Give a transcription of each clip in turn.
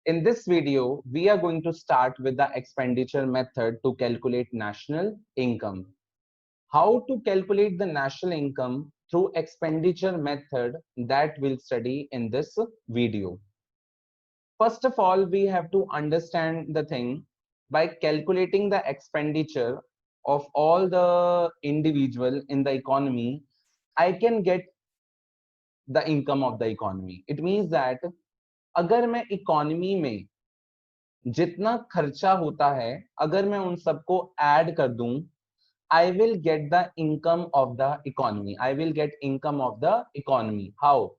In this video, we are going to start with the expenditure method to calculate national income. How to calculate the national income through expenditure method, that we'll study in this video. First of all, we have to understand the thing. By calculating the expenditure of all the individual in the economy, I can get the income of the economy. It means that अगर मैं economy में जितना खर्चा होता है, अगर मैं उन सबको ऐड कर दूं, I will get the income of the economy. I will get income of the economy. How?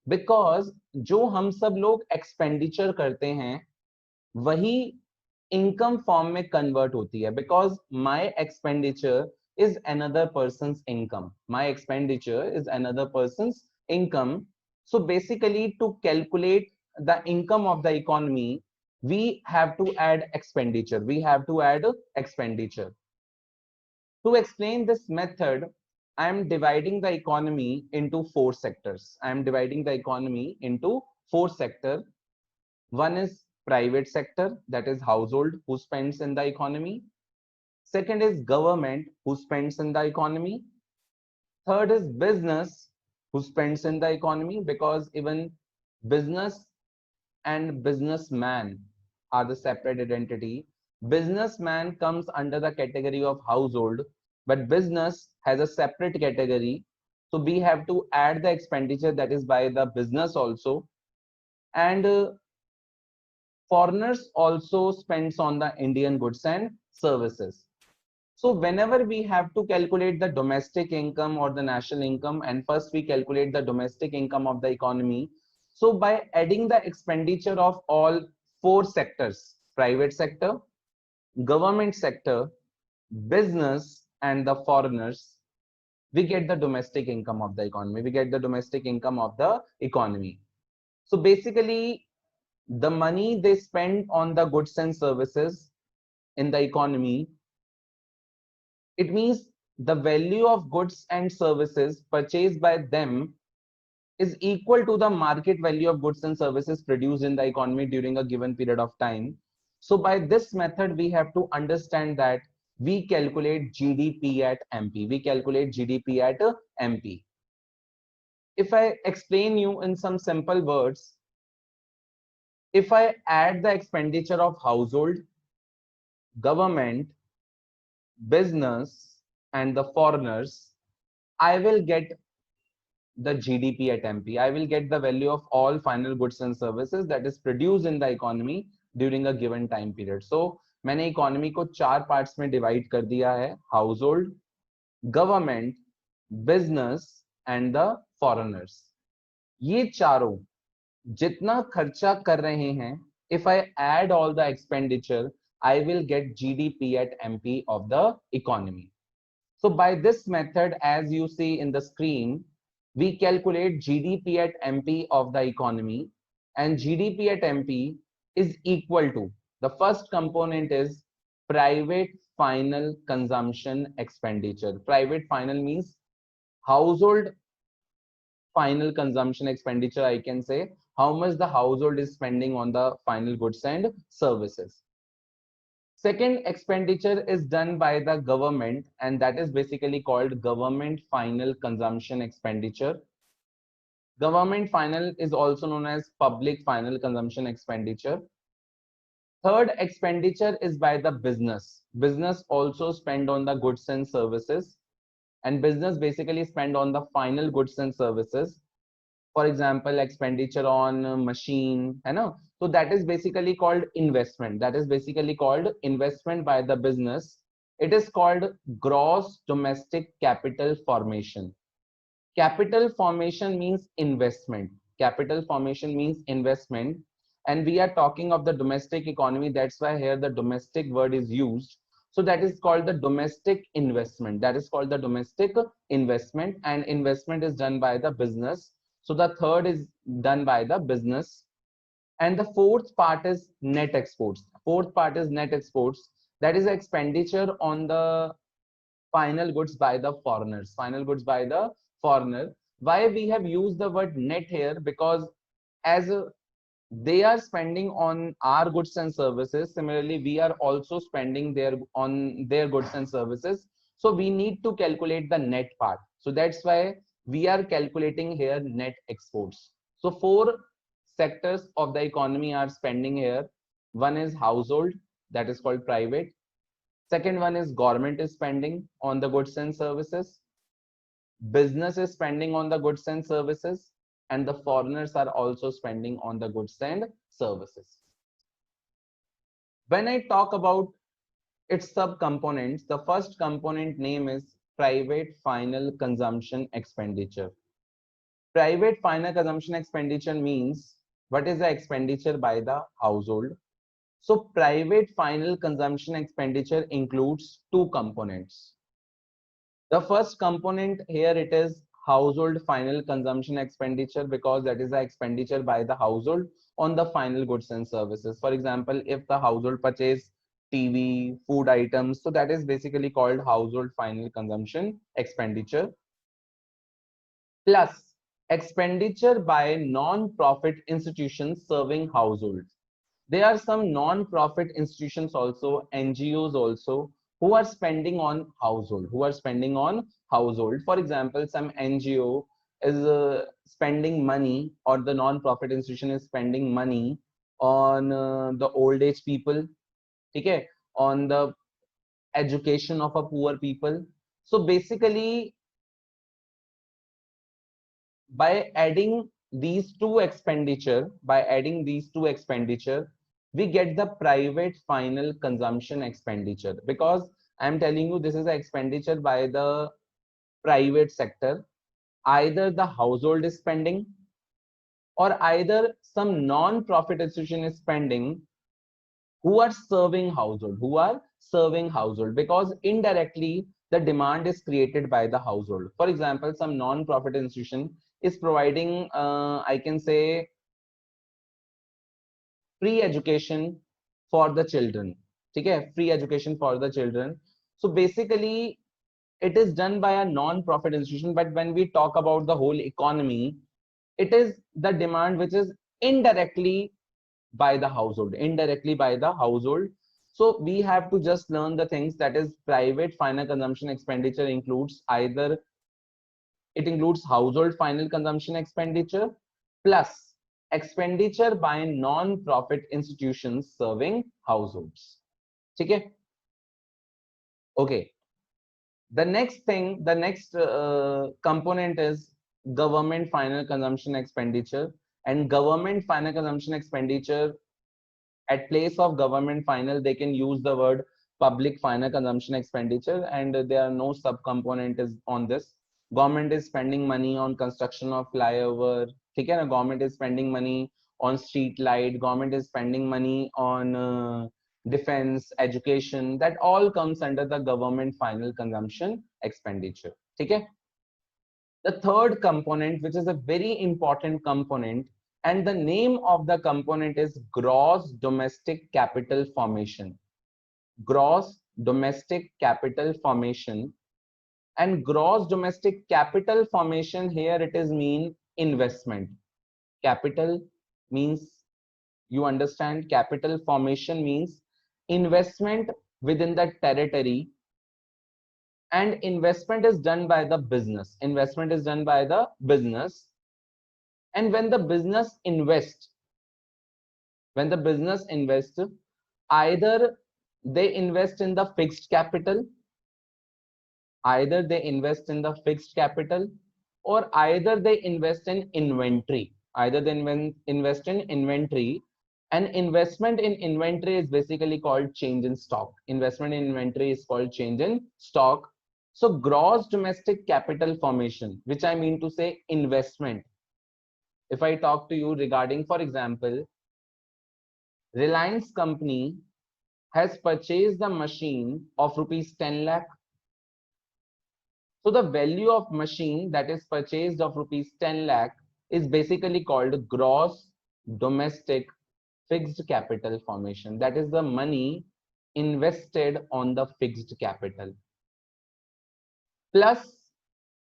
Because जो हम सब लोग एक्सपेंडिचर करते हैं वही इनकम फॉर्म में कन्वर्ट होती है. Because my expenditure is another person's income. My expenditure is another person's income. So basically, to calculate the income of the economy, we have to add expenditure. We have to add expenditure. To explain this method, I am dividing the economy into four sectors. I am dividing the economy into four sectors. One is private sector, that is household who spends in the economy. Second is government who spends in the economy. Third is business who spends in the economy, because even business and businessman are the separate identity. Businessman comes under the category of household, but business has a separate category. So we have to add the expenditure that is by the business also. And foreigners also spends on the Indian goods and services. So whenever we have to calculate the domestic income or the national income, and first we calculate the domestic income of the economy. So by adding the expenditure of all four sectors, private sector, government sector, business, and the foreigners, we get the domestic income of the economy. We get the domestic income of the economy. So basically, the money they spend on the goods and services in the economy, it means the value of goods and services purchased by them is equal to the market value of goods and services produced in the economy during a given period of time. So by this method, we have to understand that we calculate GDP at MP. We calculate GDP at MP. If I explain you in some simple words, if I add the expenditure of household, government, business, and the foreigners, I will get the GDP at MP. I will get the value of all final goods and services that is produced in the economy during a given time period. So मैंने economy को चार parts में divide कर दिया है: household, government, business and the foreigners. ये चारों जितना खर्चा कर रहे हैं, if I add all the expenditure, I will get GDP at MP of the economy. So by this method, as you see in the screen, we calculate GDP at MP of the economy, and GDP at MP is equal to, the first component is private final consumption expenditure. Private final means household final consumption expenditure. I can say how much the household is spending on the final goods and services. Second expenditure is done by the government, and that is basically called government final consumption expenditure. Government final is also known as public final consumption expenditure. Third expenditure is by the business. Business also spend on the goods and services, and business basically spend on the final goods and services. For example, expenditure on machine, you know. So that is basically called investment. That is basically called investment by the business. It is called gross domestic capital formation. Capital formation means investment. Capital formation means investment. And we are talking of the domestic economy. That's why here the domestic word is used. So that is called the domestic investment. That is called the domestic investment, and investment is done by the business. So the third is done by the business. And the fourth part is net exports. Fourth part is net exports. That is expenditure on the final goods by the foreigners. Final goods by the foreigner. Why we have used the word net here? Because as they are spending on our goods and services. Similarly, we are also spending on their goods and services. So we need to calculate the net part. So that's why we are calculating here net exports. So four sectors of the economy are spending here. One is household, that is called private. Second one is government is spending on the goods and services. Business is spending on the goods and services, and the foreigners are also spending on the goods and services. When I talk about its subcomponents, the first component name is private final consumption expenditure. Private final consumption expenditure means what is the expenditure by the household. So private final consumption expenditure includes two components. The first component here, it is household final consumption expenditure, because that is the expenditure by the household on the final goods and services. For example, if the household purchase TV, food items, so that is basically called household final consumption expenditure. Plus expenditure by non-profit institutions serving households. There are some non-profit institutions also, NGOs also, who are spending on household, For example, some NGO is spending money, or the non-profit institution is spending money on the old age people, okay, on the education of a poor people. So basically, by adding these two expenditure, we get the private final consumption expenditure, because I'm telling you this is an expenditure by the private sector. Either the household is spending, or either some non-profit institution is spending, who are serving household, because indirectly the demand is created by the household. For example, some non-profit institution is providing I can say free education for the children, okay, free education for the children. So basically it is done by a non-profit institution, but when we talk about the whole economy, it is the demand which is indirectly by the household. So we have to just learn the things, that is private final consumption expenditure includes either it includes household final consumption expenditure plus expenditure by non-profit institutions serving households. Okay. Okay. The next component is government final consumption expenditure. And government final consumption expenditure, at place of government final, they can use the word public final consumption expenditure, and there are no subcomponent is on this. Government is spending money on construction of flyover, okay, na? Government is spending money on street light, government is spending money on defense, education, that all comes under the government final consumption expenditure. Okay. The third component, which is a very important component, and the name of the component is gross domestic capital formation. Gross domestic capital formation. And gross domestic capital formation, here it is mean investment. Capital means, you understand, capital formation means investment within the territory, and investment is done by the business. And when the business invests, either they invest in the fixed capital, or either they invest in inventory. And investment in inventory is basically called change in stock. So gross domestic capital formation, which I mean to say investment. If I talk to you regarding, for example, Reliance company has purchased the machine of rupees 10 lakh. So the value of machine that is purchased of rupees 10 lakh is basically called gross domestic fixed capital formation. That is the money invested on the fixed capital plus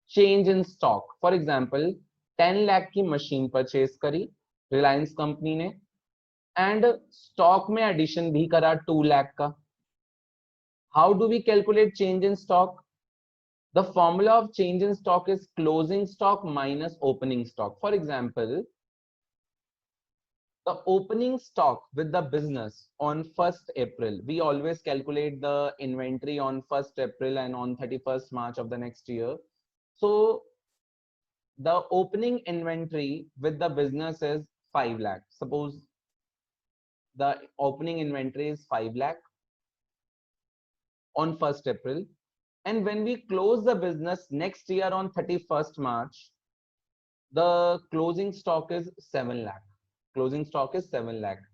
change in stock. For example, 10 lakh की machine purchase करी Reliance company ने, and stock में addition भी करा 2 लाख का. How do we calculate change in stock? The formula of change in stock is closing stock minus opening stock. For example, the opening stock with the business on 1st April, we always calculate the inventory on 1st April and on 31st March of the next year. So the opening inventory with the business is 5 lakh. Suppose the opening inventory is 5 lakh on 1st April. And when we close the business next year on 31st March, the closing stock is 7 lakh. Closing stock is 7 lakh.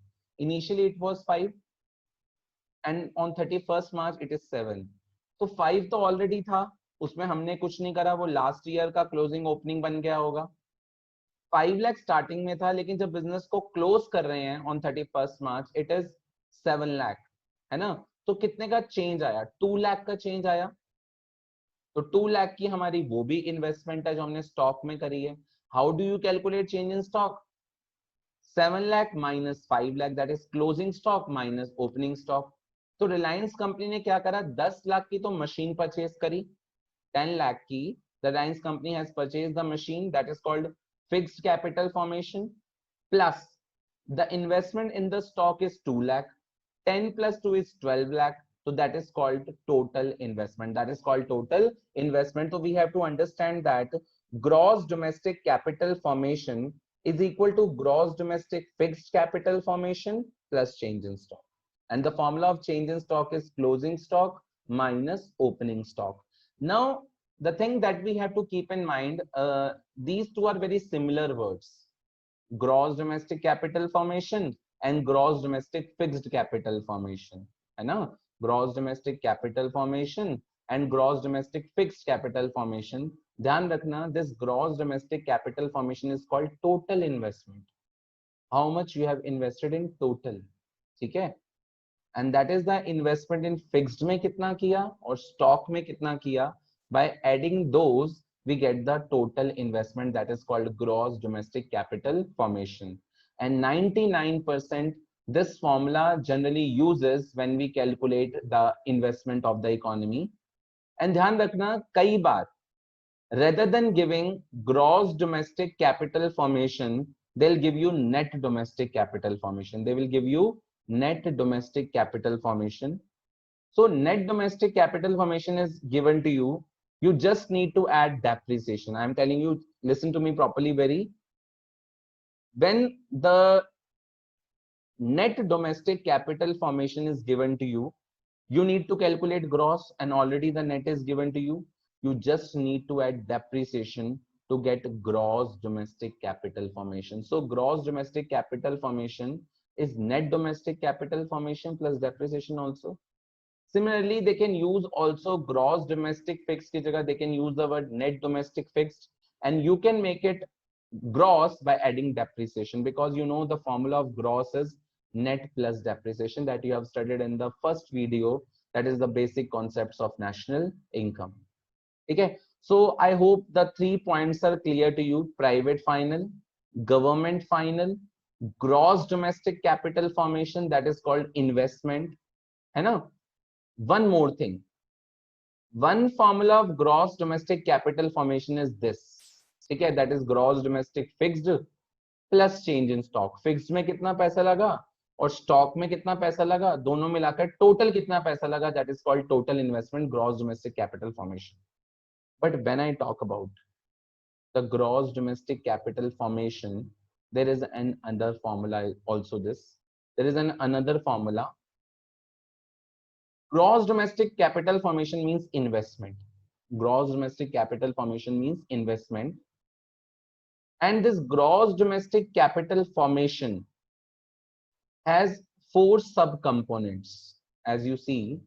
Initially it was 5 and on 31st March it is 7. तो 5 तो already था, उसमें हमने कुछ नहीं करा, वो last year का क्लोजिंग ओपनिंग बन गया होगा. 5 लाख स्टार्टिंग में था, लेकिन जब बिजनेस को क्लोज कर रहे हैं on 31st March it is 7 lakh, है ना. तो कितने का चेंज आया? 2 लाख का चेंज आया. तो 2 लाख की हमारी वो भी इन्वेस्टमेंट है जो हमने स्टॉक में करी है. How do you calculate change in stock? 7 lakh minus 5 lakh, that is closing stock minus opening stock. तो रिलायंस कंपनी ने क्या करा? 10 लाख की तो मशीन परचेज करी. 10 lakh की the Reliance company has purchased the machine, that is called fixed capital formation, plus the investment in the stock is 2 lakh. 10 plus 2 is 12 lakh. So that is called total investment. That is called total investment. So we have to understand that gross domestic capital formation is equal to gross domestic fixed capital formation plus change in stock. And the formula of change in stock is closing stock minus opening stock. Now, the thing that we have to keep in mind, these two are very similar words. Gross domestic capital formation and gross domestic fixed capital formation, है ना. Gross domestic capital formation and gross domestic fixed capital formation. ध्यान रखना, this gross domestic capital formation is called total investment. How much you have invested in total, ठीक है. And that is the investment in fixed में कितना किया और stock में कितना किया. By adding those, we get the total investment, that is called gross domestic capital formation. And 99% this formula generally uses when we calculate the investment of the economy. And ध्यान रखना, कई बार rather than giving gross domestic capital formation, they'll give you net domestic capital formation. They will give you net domestic capital formation. So net domestic capital formation is given to you. You just need to add depreciation. I'm telling you, listen to me properly very. When the net domestic capital formation is given to you, you need to calculate gross, and already the net is given to you. You just need to add depreciation to get gross domestic capital formation. So gross domestic capital formation is net domestic capital formation plus depreciation also. Similarly, they can use also gross domestic fixed ki jagah they can use the word net domestic fixed, and you can make it gross by adding depreciation, because you know the formula of gross is net plus depreciation that you have studied in the first video, that is the basic concepts of national income. Okay, so I hope the 3 points are clear to you. Private final, government final, gross domestic capital formation, that is called investment, है ना. One more thing, one formula of gross domestic capital formation is this, ठीक है, that is gross domestic fixed plus change in stock. Fixed में कितना पैसा लगा और stock में कितना पैसा लगा, दोनों मिलाकर total कितना पैसा लगा, that is called total investment, gross domestic capital formation. But when I talk about the gross domestic capital formation, there is another formula also. There is another formula. Gross domestic capital formation means investment. Gross domestic capital formation means investment. And this gross domestic capital formation has 4 subcomponents. As you see,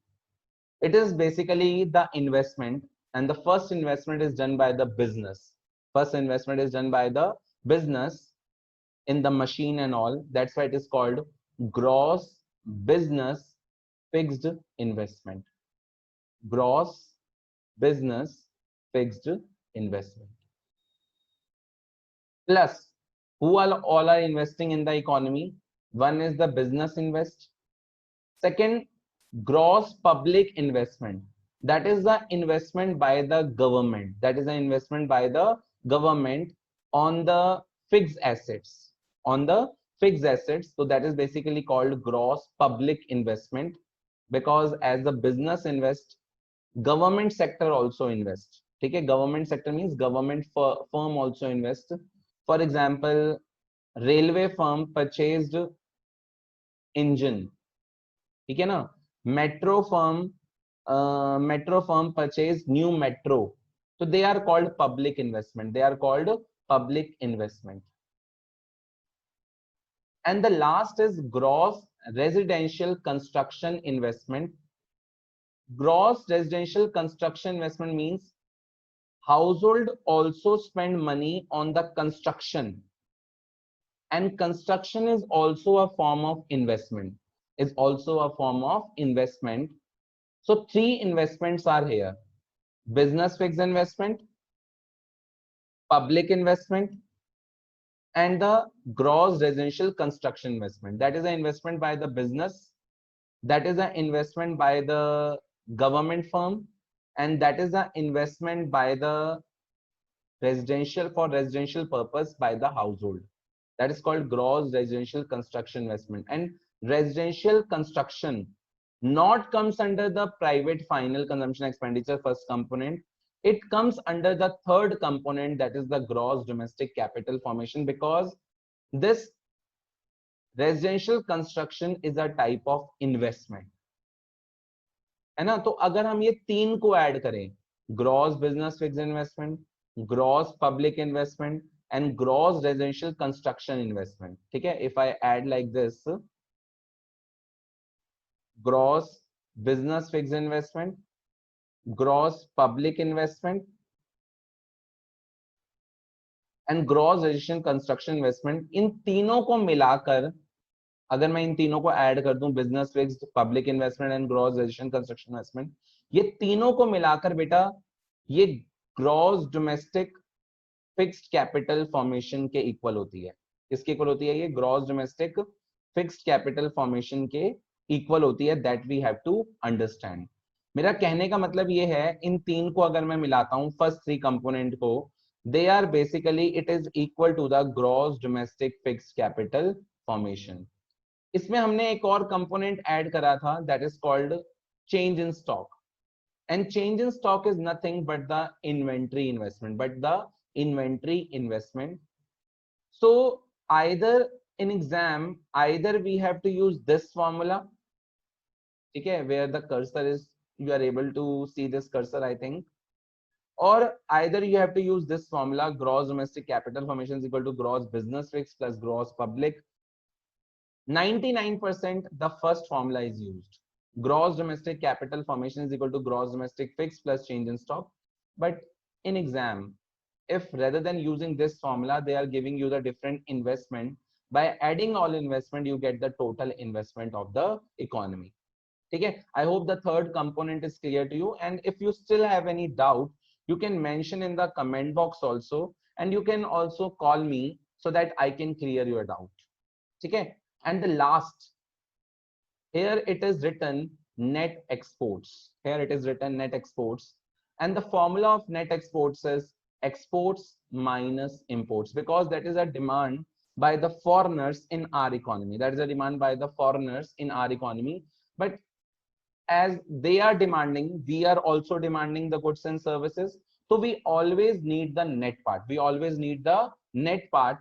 it is basically the investment, and the first investment is done by the business. First investment is done by the business in the machine and all. That's why it is called gross business fixed investment. Gross business fixed investment. Plus, who all are investing in the economy? One is the business invest. Second, gross public investment. That is the investment by the government. That is the investment by the government on the fixed assets. On the fixed assets. So that is basically called gross public investment, because as the business invest, government sector also invest. Okay, government sector means government firm also invest. For example, railway firm purchased engine. ठीक है ना, metro firm, metro firm purchase new metro. So they are called public investment. They are called public investment. And the last is gross residential construction investment. Gross residential construction investment means household also spend money on the construction, and construction is also a form of investment, is also a form of investment. So three investments are here: business fixed investment, public investment, and the gross residential construction investment. That is an investment by the business, that is an investment by the government firm, and that is an investment by the residential, for residential purpose, by the household. That is called gross residential construction investment. And residential construction not comes under the private final consumption expenditure first component. It comes under the third component, that is the gross domestic capital formation, because this residential construction is a type of investment, है ना. तो अगर हम ये तीन को add करें, gross business fix investment, gross public investment and gross residential construction investment, ठीक है, if I add like this, gross business fixed investment, gross public investment and gross residential construction investment, इन तीनों को मिलाकर अगर मैं इन तीनों को ऐड कर दूं, business fixed, public investment and gross residential construction investment, ये तीनों को मिलाकर बेटा ये gross domestic fixed capital formation के इक्वल होती है. किसके इक्वल होती है? ये gross domestic fixed capital formation के इक्वल होती है. That we have to understand. मेरा कहने का मतलब ये है, इन तीन को अगर मैं मिलाता हूं, फर्स्ट थ्री कंपोनेंट को, they are basically, it is equal to the gross domestic fixed capital formation. इसमें हमने एक और कंपोनेंट ऐड करा था, that is called change in stock. And change in stock is nothing but the inventory investment, but the inventory investment. So either in exam, either we have to use this formula, okay, where the cursor is, you are able to see this cursor, I think, or either you have to use this formula, gross domestic capital formation is equal to gross business fixed plus gross public. 99% the first formula is used. Gross domestic capital formation is equal to gross domestic fixed plus change in stock. But in exam, if rather than using this formula, they are giving you the different investment, by adding all investment you get the total investment of the economy. Okay, I hope the third component is clear to you, and if you still have any doubt, you can mention in the comment box also, and you can also call me so that I can clear your doubt. Okay, and the last, here it is written net exports. Here it is written net exports, and the formula of net exports is exports minus imports, because that is a demand by the foreigners in our economy. That is a demand by the foreigners in our economy. But as they are demanding, we are also demanding the goods and services. So we always need the net part. We always need the net part.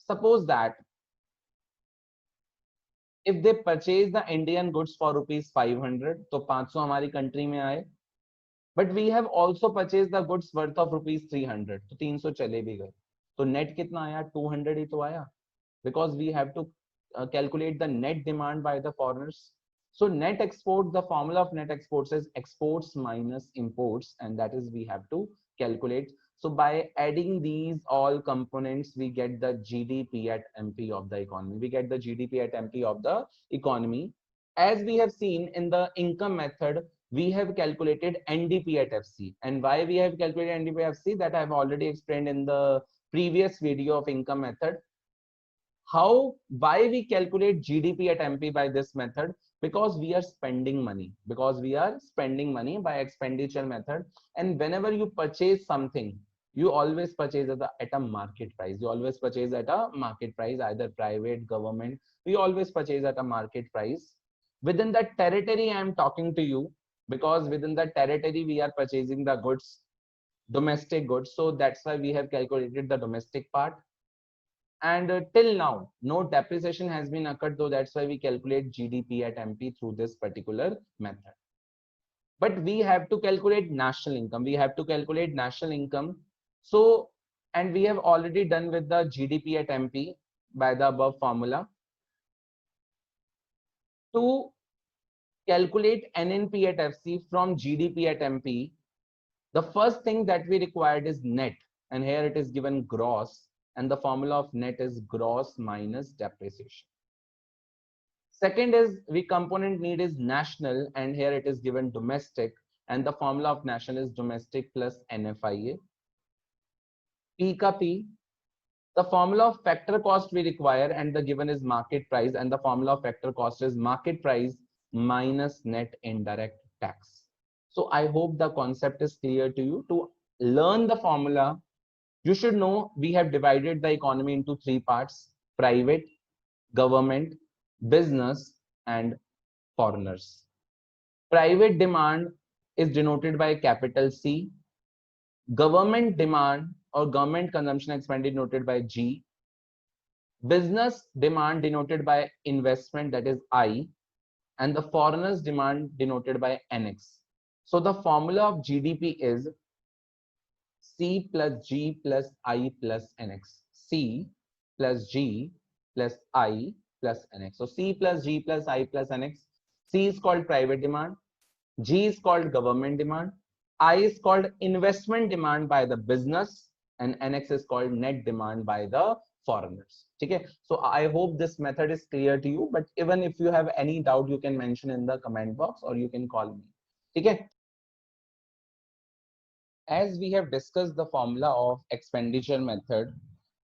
Suppose that if they purchase the Indian goods for rupees 500, तो 500 हमारी country में आए. But we have also purchased the goods worth of rupees 300, तो 300 चले भी गए. तो net कितना आया? 200 ही तो आया, because we have to calculate the net demand by the foreigners. So net exports, the formula of net exports is exports minus imports, and that is we have to calculate. So by adding these all components, we get the GDP at MP of the economy. We get the GDP at MP of the economy. As we have seen in the income method, we have calculated NDP at FC. And why we have calculated NDP at FC, that I have already explained in the previous video of income method. Why we calculate GDP at MP by this method? Because we are spending money. Because we are spending money by expenditure method. And whenever you purchase something, you always purchase at a market price. You always purchase at a market price, either private, government. We always purchase at a market price. Within that territory, I am talking to you, because within the territory, we are purchasing the goods, domestic goods. So that's why we have calculated the domestic part. And till now, no depreciation has been occurred, though that's why we calculate GDP at MP through this particular method. But we have to calculate national income. We have to calculate national income. So, and we have already done with the GDP at MP by the above formula. To calculate NNP at FC from GDP at MP, the first thing that we required is net, and here it is given gross, and the formula of net is gross minus depreciation. Second is we component need is national, and here it is given domestic, and the formula of national is domestic plus NFIA. P ka P, the formula of factor cost we require, and the given is market price, and the formula of factor cost is market price minus net indirect tax. So I hope the concept is clear to you. To learn the formula, you should know we have divided the economy into three parts: private, government, business, and foreigners. Private demand is denoted by capital C. Government demand or government consumption expenditure denoted by G. Business demand denoted by investment, that is I. And the foreigners demand denoted by NX. So the formula of GDP is C plus G plus I plus NX. C plus G plus I plus NX. So C plus G plus I plus NX. C is called private demand. G is called government demand. I is called investment demand by the business, and NX is called net demand by the foreigners. Okay. So I hope this method is clear to you. But even if you have any doubt, you can mention in the comment box or you can call me. Okay. As we have discussed the formula of expenditure method,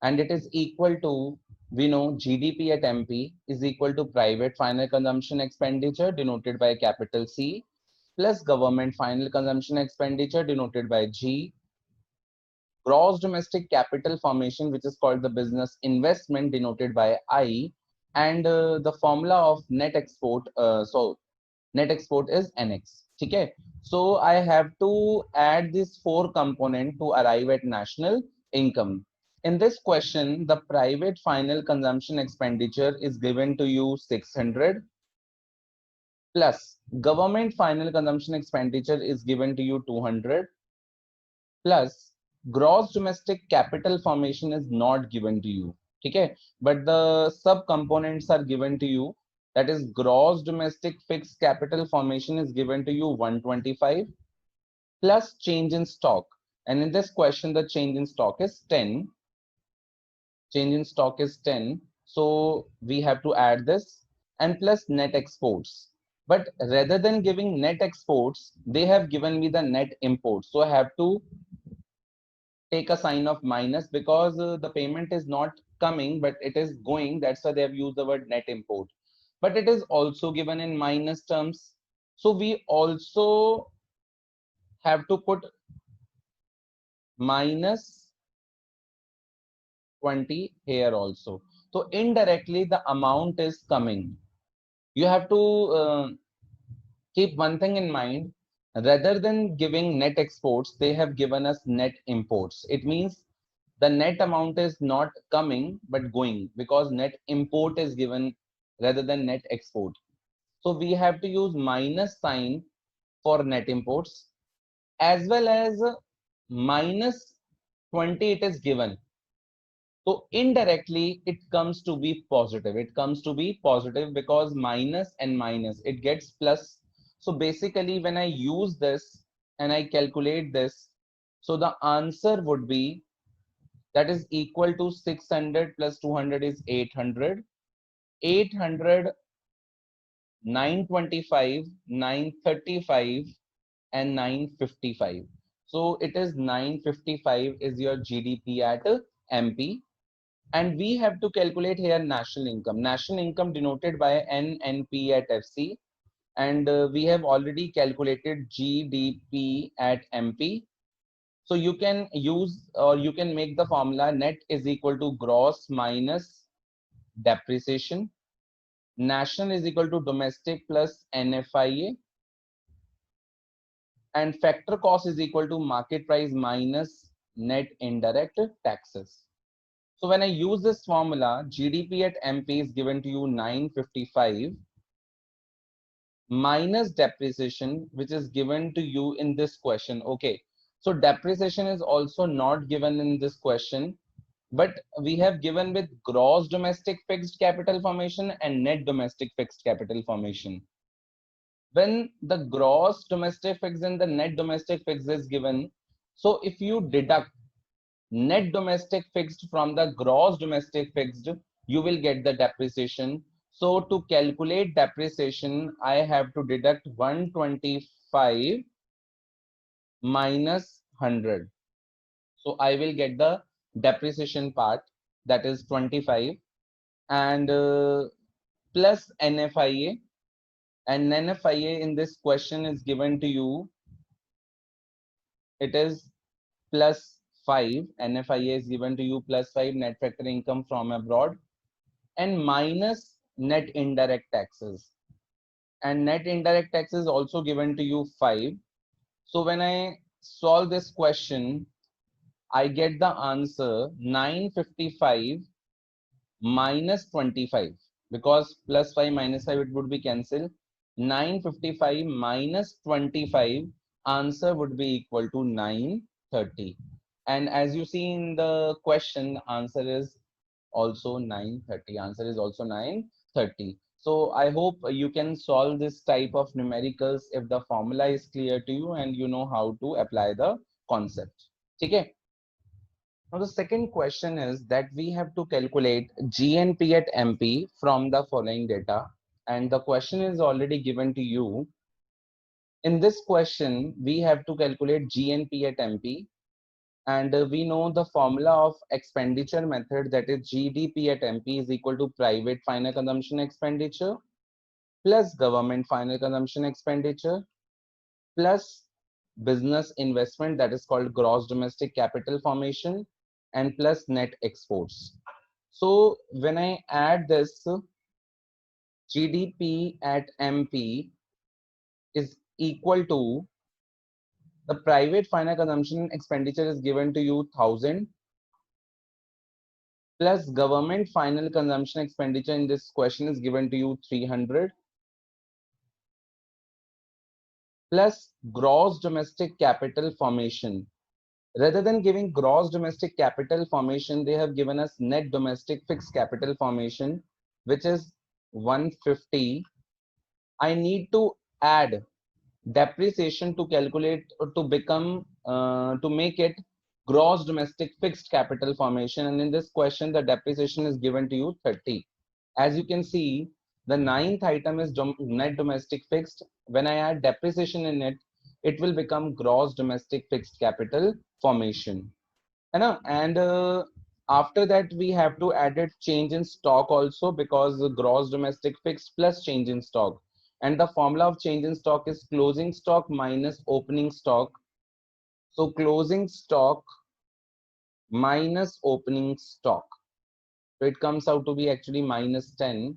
and it is equal to, we know GDP at MP is equal to private final consumption expenditure denoted by capital C plus government final consumption expenditure denoted by G, gross domestic capital formation, which is called the business investment denoted by I, and the formula of net export. So net export is NX. Okay. So I have to add these four components to arrive at national income. In this question, the private final consumption expenditure is given to you 600 plus government final consumption expenditure is given to you 200 plus gross domestic capital formation is not given to you. Okay. But the sub components are given to you. That is gross domestic fixed capital formation is given to you 125 plus change in stock. And in this question, the change in stock is 10. Change in stock is 10. So we have to add this, and plus net exports. But rather than giving net exports, they have given me the net imports. So I have to take a sign of minus, because the payment is not coming, but it is going. That's why they have used the word net import. But it is also given in minus terms. So we also have to put minus 20 here also. So indirectly, the amount is coming. You have to keep one thing in mind. Rather than giving net exports, they have given us net imports. It means the net amount is not coming but going, because net import is given rather than net export. So we have to use minus sign for net imports, as well as minus 20 it is given. So indirectly it comes to be positive. It comes to be positive because minus and minus, it gets plus. So basically when I use this and I calculate this, so the answer would be, that is equal to 600 plus 200 is 800. 800, 925, 935, and 955. So it is 955 is your GDP at MP. And we have to calculate here national income. National income denoted by NNP at FC. And we have already calculated GDP at MP. So you can use, or you can make the formula net is equal to gross minus depreciation. National is equal to domestic plus NFIA. And factor cost is equal to market price minus net indirect taxes. So when I use this formula, GDP at MP is given to you 955 minus depreciation, which is given to you in this question. Okay, so depreciation is also not given in this question, but we have given with gross domestic fixed capital formation and net domestic fixed capital formation. When the gross domestic fixed and the net domestic fixed is given, so if you deduct net domestic fixed from the gross domestic fixed, you will get the depreciation. So to calculate depreciation, I have to deduct 125 minus 100. So I will get the depreciation part, that is 25, and plus NFIA. And NFIA in this question is given to you, it is plus 5. NFIA is given to you plus 5, net factor income from abroad, and minus net indirect taxes. And net indirect tax is also given to you 5. So when I solve this question, I get the answer 955 minus 25, because plus 5 minus 5 it would be cancelled. 955 minus 25, answer would be equal to 930. And as you see in the question, answer is also 930. Answer is also 930. So I hope you can solve this type of numericals if the formula is clear to you and you know how to apply the concept. Okay. Now the second question is that we have to calculate GNP at MP from the following data, and the question is already given to you. In this question, we have to calculate GNP at MP, and we know the formula of expenditure method, that is GDP at MP is equal to private final consumption expenditure plus government final consumption expenditure plus business investment, that is called gross domestic capital formation, and plus net exports. So when I add this, GDP at MP is equal to the private final consumption expenditure is given to you 1000 plus government final consumption expenditure in this question is given to you 300 plus gross domestic capital formation. Rather than giving gross domestic capital formation, they have given us net domestic fixed capital formation, which is 150. I need to add depreciation to calculate or to become to make it gross domestic fixed capital formation, and in this question the depreciation is given to you 30. As you can see, the ninth item is net domestic fixed. When I add depreciation in it, it will become gross domestic fixed capital formation. And after that we have to add it change in stock also, because the gross domestic fixed plus change in stock, and the formula of change in stock is closing stock minus opening stock. So closing stock minus opening stock, so it comes out to be actually minus 10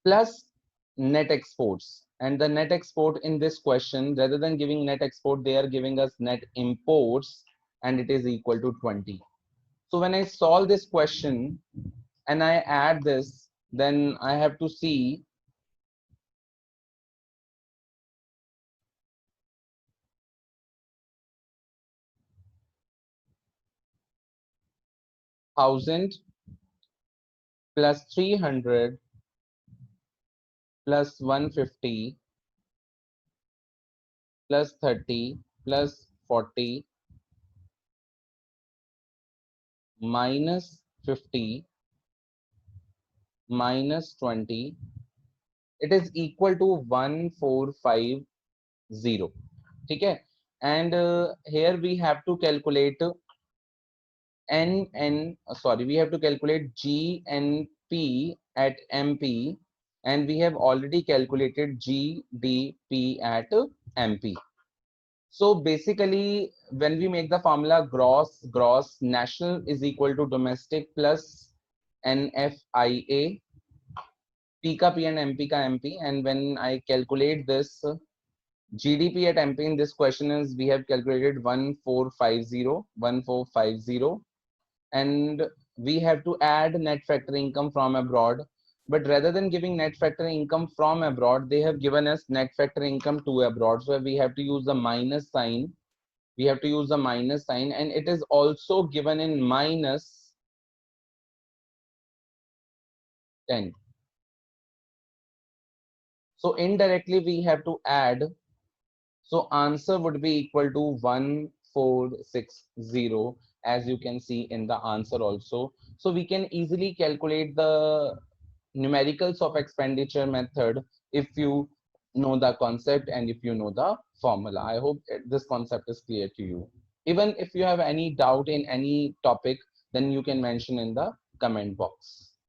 plus net exports. And the net export in this question, rather than giving net export, they are giving us net imports, and it is equal to 20. So when I solve this question and I add this, then I have to see thousand plus 300 plus 150 plus 30 plus 40 minus 50 minus 20, it is equal to 1450. ठीक है? And here we have to calculate we have to calculate GNP at MP, and we have already calculated GDP at MP. So basically, when we make the formula gross national is equal to domestic plus NFIA, P ka P and MP ka MP, and when I calculate this GDP at MP in this question is we have calculated 1450, and we have to add net factor income from abroad. But rather than giving net factor income from abroad, they have given us net factor income to abroad. So we have to use the minus sign. We have to use the minus sign, and it is also given in minus 10. So indirectly we have to add. So answer would be equal to 1460, as you can see in the answer also. So we can easily calculate the numericals of expenditure method if you know the concept and if you know the formula. I hope this concept is clear to you. Even if you have any doubt in any topic, then you can mention in the comment box.